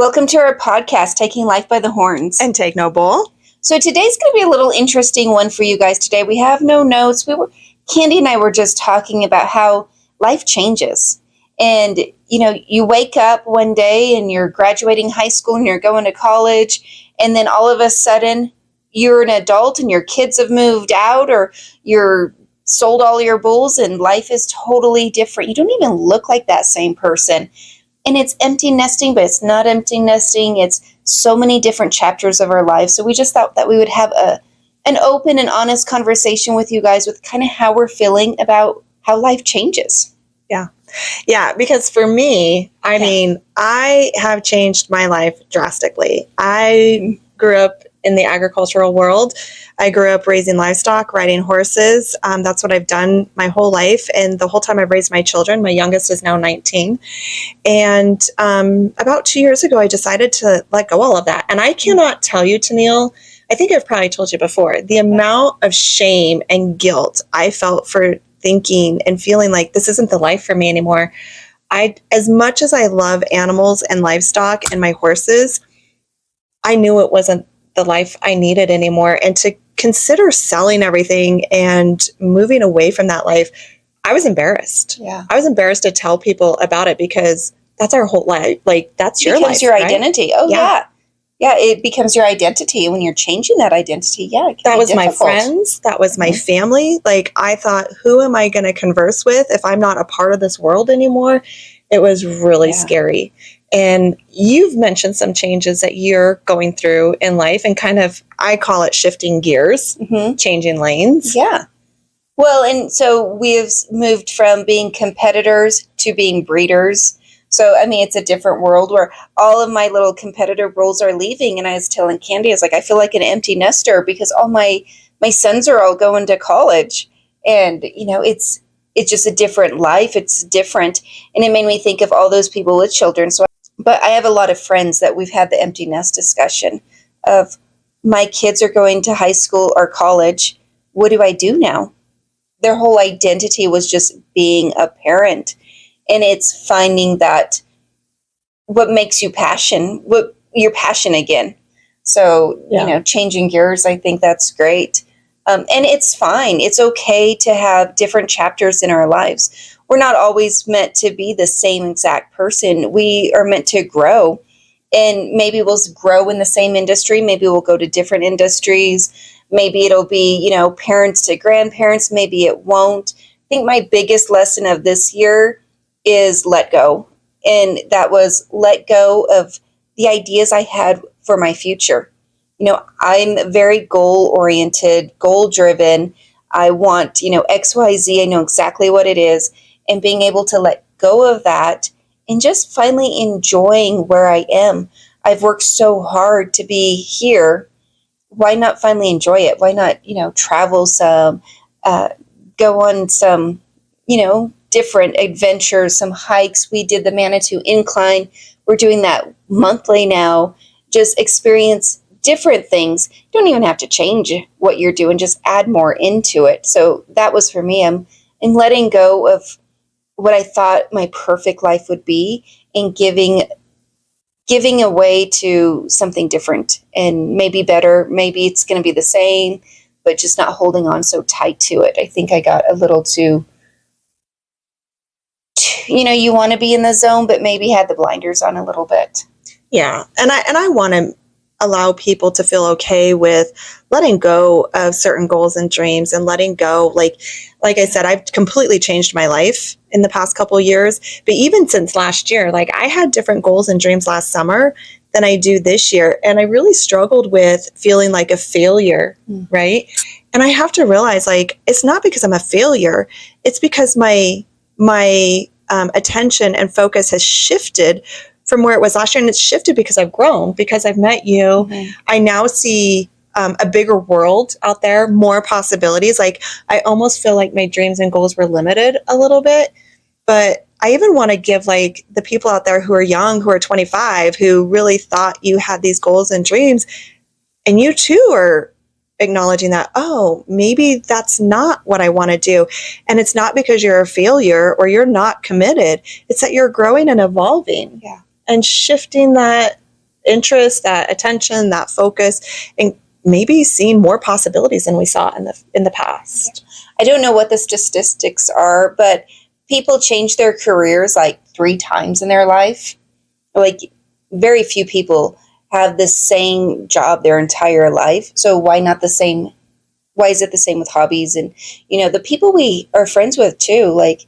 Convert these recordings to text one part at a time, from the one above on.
Welcome to our podcast, Taking Life by the Horns. And Take No Bull. So today's going to be a little interesting one for you guys today. We have no notes. Candy and I were just talking about how life changes. And, you wake up one day and you're graduating high school and you're going to college. And then all of a sudden you're an adult and your kids have moved out or you're sold all your bulls and life is totally different. You don't even look like that same person. And it's empty nesting, but it's not empty nesting. It's so many different chapters of our lives. So we just thought that we would have an open and honest conversation with you guys with kind of how we're feeling about how life changes. Yeah, because for me, I have changed my life drastically. I grew up in the agricultural world. I grew up raising livestock, riding horses. That's what I've done my whole life. And the whole time I've raised my children, my youngest is now 19. And about 2 years ago, I decided to let go all of that. And I cannot tell you, Tenneile, I think I've probably told you before, the amount of shame and guilt I felt for thinking and feeling like this isn't the life for me anymore. As much as I love animals and livestock and my horses, I knew it wasn't the life I needed anymore. And to consider selling everything and moving away from that life, I was embarrassed. Yeah. I was embarrassed to tell people about it because that's our whole life. Like, that's your life. It becomes your identity. Oh, yeah. Yeah, it becomes your identity. When you're changing that identity, that was my friends. That was my family. Like, I thought, who am I going to converse with if I'm not a part of this world anymore? It was really scary. And you've mentioned some changes that you're going through in life and kind of, I call it shifting gears, changing lanes. Yeah. Well, and so we've moved from being competitors to being breeders. So, it's a different world where all of my little competitor roles are leaving. And I was telling Candy, I was like, I feel like an empty nester because all my sons are all going to college. And, it's just a different life. It's different. And it made me think of all those people with children. But I have a lot of friends that we've had the empty nest discussion of my kids are going to high school or college. What do I do now? Their whole identity was just being a parent. And it's finding that what makes you your passion again. So, changing gears, I think that's great. And it's fine. It's okay to have different chapters in our lives. We're not always meant to be the same exact person. We are meant to grow. And maybe we'll grow in the same industry. Maybe we'll go to different industries. Maybe it'll be, parents to grandparents. Maybe it won't. I think my biggest lesson of this year is let go. And that was let go of the ideas I had for my future. I'm very goal-oriented, goal-driven. I want, XYZ. I know exactly what it is. And being able to let go of that and just finally enjoying where I am. I've worked so hard to be here. Why not finally enjoy it? Why not, travel some, go on some, different adventures, some hikes. We did the Manitou Incline. We're doing that monthly now. Just experience different things. You don't even have to change what you're doing, just add more into it. So that was for me. I'm letting go of what I thought my perfect life would be and giving away to something different and maybe better. Maybe it's going to be the same, but just not holding on so tight to it. I think I got a little too, you want to be in the zone, but maybe had the blinders on a little bit. Yeah. And I want to allow people to feel okay with letting go of certain goals and dreams and letting go. Like I said, I've completely changed my life in the past couple of years, but even since last year, I had different goals and dreams last summer than I do this year. And I really struggled with feeling like a failure. Right. And I have to realize it's not because I'm a failure. It's because my attention and focus has shifted from where it was last year. And it's shifted because I've grown, because I've met you. Mm-hmm. I now see a bigger world out there, more possibilities. I almost feel like my dreams and goals were limited a little bit, but I even want to give the people out there who are young, who are 25, who really thought you had these goals and dreams, and you too are acknowledging that, oh, maybe that's not what I want to do. And it's not because you're a failure or you're not committed. It's that you're growing and evolving and shifting that interest, that attention, that focus, and maybe seeing more possibilities than we saw in the past. I don't know what the statistics are, but people change their careers like 3 times in their life. Like, very few people have the same job their entire life. So why not the same? Why is it the same with hobbies? And, the people we are friends with too, like,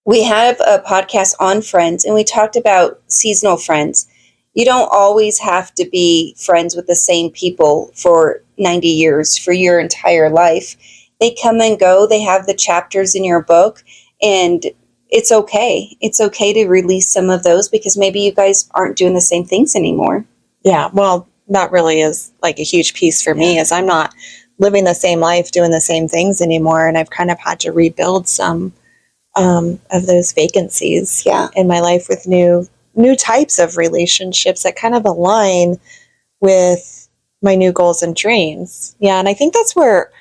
we have a podcast on friends, and we talked about seasonal friends. You don't always have to be friends with the same people for 90 years, for your entire life. They come and go. They have the chapters in your book, and it's okay. It's okay to release some of those because maybe you guys aren't doing the same things anymore. Yeah, well, that really is like a huge piece for me, is I'm not living the same life, doing the same things anymore, and I've kind of had to rebuild some of those vacancies in my life with new types of relationships that kind of align with my new goals and dreams. Yeah, and I think that's where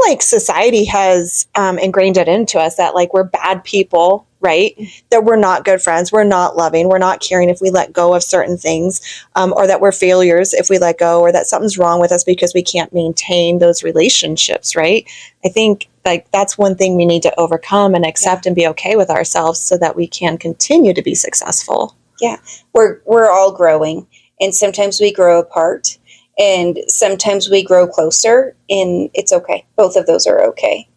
like society has ingrained it into us that like we're bad people, right? That we're not good friends, we're not loving, we're not caring if we let go of certain things, or that we're failures if we let go, or that something's wrong with us because we can't maintain those relationships, right? I think like that's one thing we need to overcome and accept and be okay with ourselves so that we can continue to be successful. Yeah, we're all growing, and sometimes we grow apart, and sometimes we grow closer, and it's okay. Both of those are okay.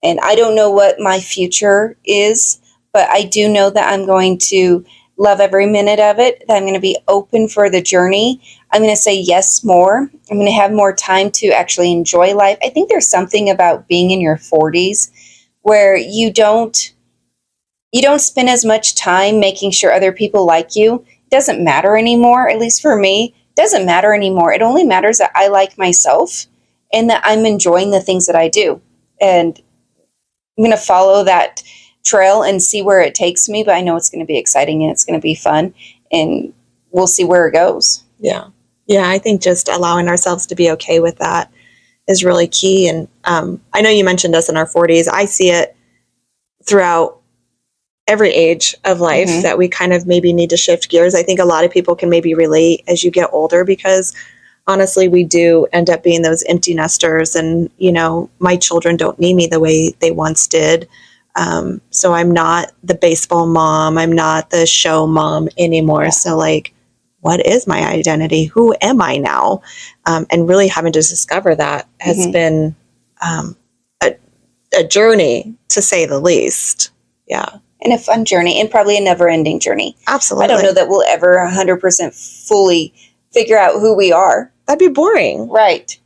And I don't know what my future is, but I do know that I'm going to love every minute of it, that I'm going to be open for the journey. I'm going to say yes more. I'm going to have more time to actually enjoy life. I think there's something about being in your 40s where you don't spend as much time making sure other people like you. It doesn't matter anymore, at least for me. It doesn't matter anymore. It only matters that I like myself and that I'm enjoying the things that I do. And I'm going to follow that trail and see where it takes me, but I know it's going to be exciting and it's going to be fun, and we'll see where it goes. Yeah. Yeah, I think just allowing ourselves to be okay with that is really key. And I know you mentioned us in our 40s. I see it throughout every age of life that we kind of maybe need to shift gears. I think a lot of people can maybe relate as you get older because honestly, we do end up being those empty nesters, and, my children don't need me the way they once did. So I'm not the baseball mom. I'm not the show mom anymore. Yeah. So like, what is my identity? Who am I now? And really having to discover that has been a journey, to say the least. Yeah. And a fun journey, and probably a never-ending journey. Absolutely. I don't know that we'll ever 100% fully figure out who we are. That'd be boring. Right.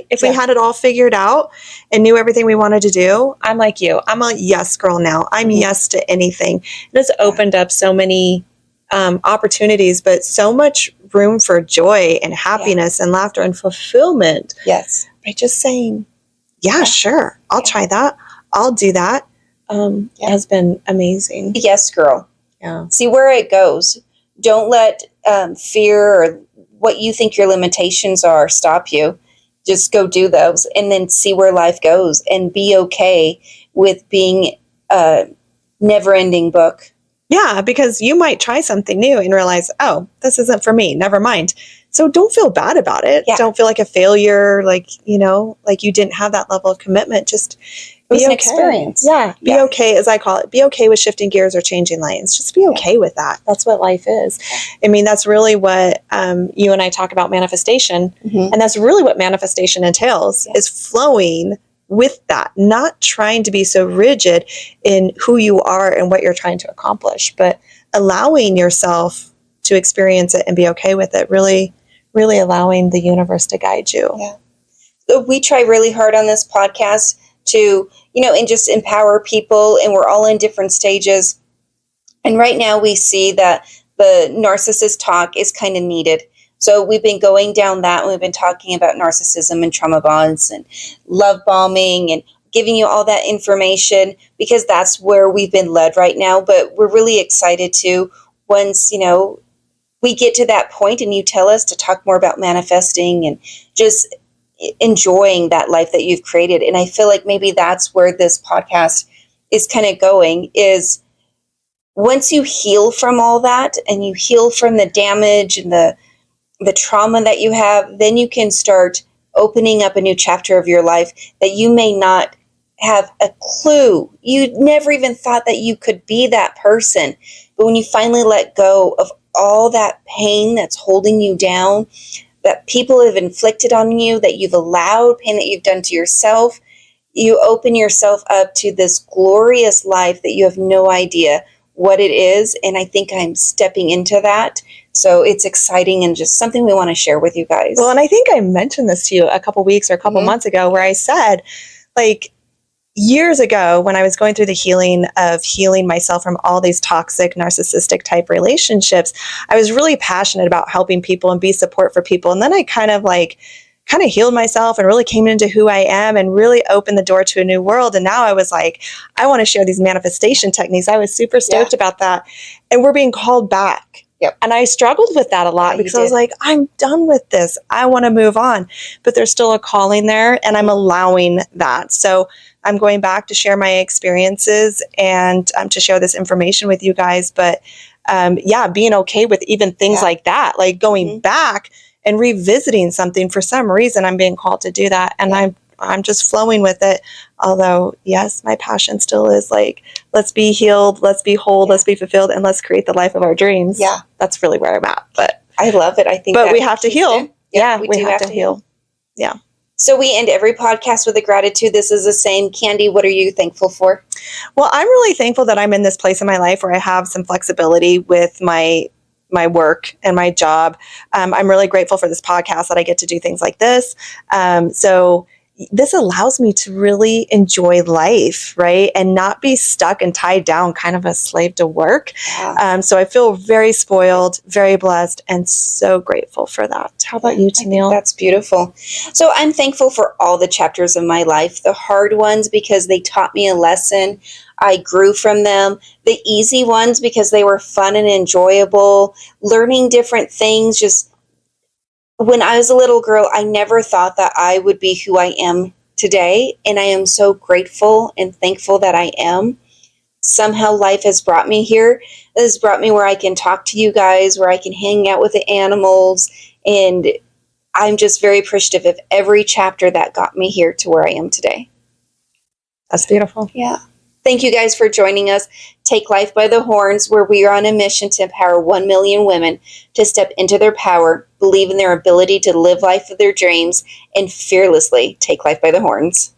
If we had it all figured out and knew everything we wanted to do, I'm like you. I'm a yes girl now. I'm yes to anything. And it's opened up so many opportunities, but so much room for joy and happiness and laughter and fulfillment. Yes. By just saying, sure, I'll try that. I'll do that. Has been amazing. Yes, girl. Yeah. See where it goes. Don't let fear or what you think your limitations are stop you. Just go do those and then see where life goes, and be okay with being a never-ending book. Yeah, because you might try something new and realize, oh, this isn't for me. Never mind. So don't feel bad about it. Yeah. Don't feel like a failure, like you didn't have that level of commitment. Just it was an experience. Yeah. Be okay, as I call it. Be okay with shifting gears or changing lanes. Just be okay with that. That's what life is. I mean, that's really what you and I talk about manifestation. And that's really what manifestation entails, is flowing with that, not trying to be so rigid in who you are and what you're trying to accomplish, but allowing yourself to experience it and be okay with it, really, really allowing the universe to guide you. Yeah. So we try really hard on this podcast to, and just empower people, and we're all in different stages. And right now we see that the narcissist talk is kind of needed. So we've been going down that, and we've been talking about narcissism and trauma bonds and love bombing and giving you all that information because that's where we've been led right now. But we're really excited to, once, we get to that point and you tell us to talk more about manifesting and just enjoying that life that you've created. And I feel like maybe that's where this podcast is kind of going, is once you heal from all that and you heal from the damage and the trauma that you have, then you can start opening up a new chapter of your life that you may not have a clue. You never even thought that you could be that person. But when you finally let go of all that pain that's holding you down, that people have inflicted on you, that you've allowed, pain that you've done to yourself, you open yourself up to this glorious life that you have no idea what it is. And I think I'm stepping into that. So it's exciting and just something we want to share with you guys. Well, and I think I mentioned this to you a couple weeks or a couple months ago, where I said, like, years ago, when I was going through the healing myself from all these toxic, narcissistic type relationships, I was really passionate about helping people and be support for people. And then I kind of healed myself and really came into who I am and really opened the door to a new world. And now I was like, I want to share these manifestation techniques. I was super stoked about that. And we're being called back. Yep. And I struggled with that a lot because I was like, I'm done with this. I want to move on. But there's still a calling there, and I'm allowing that. So I'm going back to share my experiences and to share this information with you guys. But being okay with even things like that, like going back and revisiting something. For some reason, I'm being called to do that. And I'm just flowing with it. Although, yes, my passion still is like, let's be healed, let's be whole, let's be fulfilled, and let's create the life of our dreams. Yeah. That's really where I'm at. But I love it. I think but we have to heal. Yeah, we have to heal. Yeah. So we end every podcast with a gratitude. This is the same. Candy, what are you thankful for? Well, I'm really thankful that I'm in this place in my life where I have some flexibility with my work and my job. I'm really grateful for this podcast that I get to do things like this. So this allows me to really enjoy life, right? And not be stuck and tied down, kind of a slave to work. Yeah. So I feel very spoiled, very blessed, and so grateful for that. How about you, Tenneile? That's beautiful. So I'm thankful for all the chapters of my life, the hard ones because they taught me a lesson. I grew from them. The easy ones because they were fun and enjoyable, learning different things. Just when I was a little girl, I never thought that I would be who I am today. And I am so grateful and thankful that I am. Somehow life has brought me here. It has brought me where I can talk to you guys, where I can hang out with the animals. And I'm just very appreciative of every chapter that got me here to where I am today. That's beautiful. Yeah. Thank you guys for joining us. Take Life by the Horns, where we are on a mission to empower 1 million women to step into their power, believe in their ability to live life of their dreams, and fearlessly take life by the horns.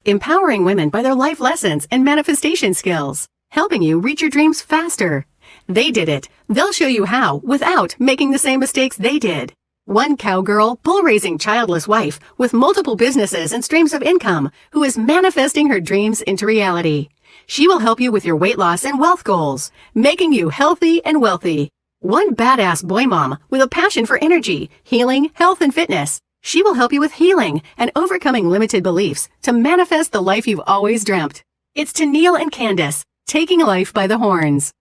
Empowering women by their life lessons and manifestation skills, helping you reach your dreams faster. They did it. They'll show you how without making the same mistakes they did. One cowgirl, bull-raising childless wife with multiple businesses and streams of income who is manifesting her dreams into reality. She will help you with your weight loss and wealth goals, making you healthy and wealthy. One badass boy mom with a passion for energy, healing, health, and fitness. She will help you with healing and overcoming limited beliefs to manifest the life you've always dreamt. It's Tenneile and Candice, taking life by the horns.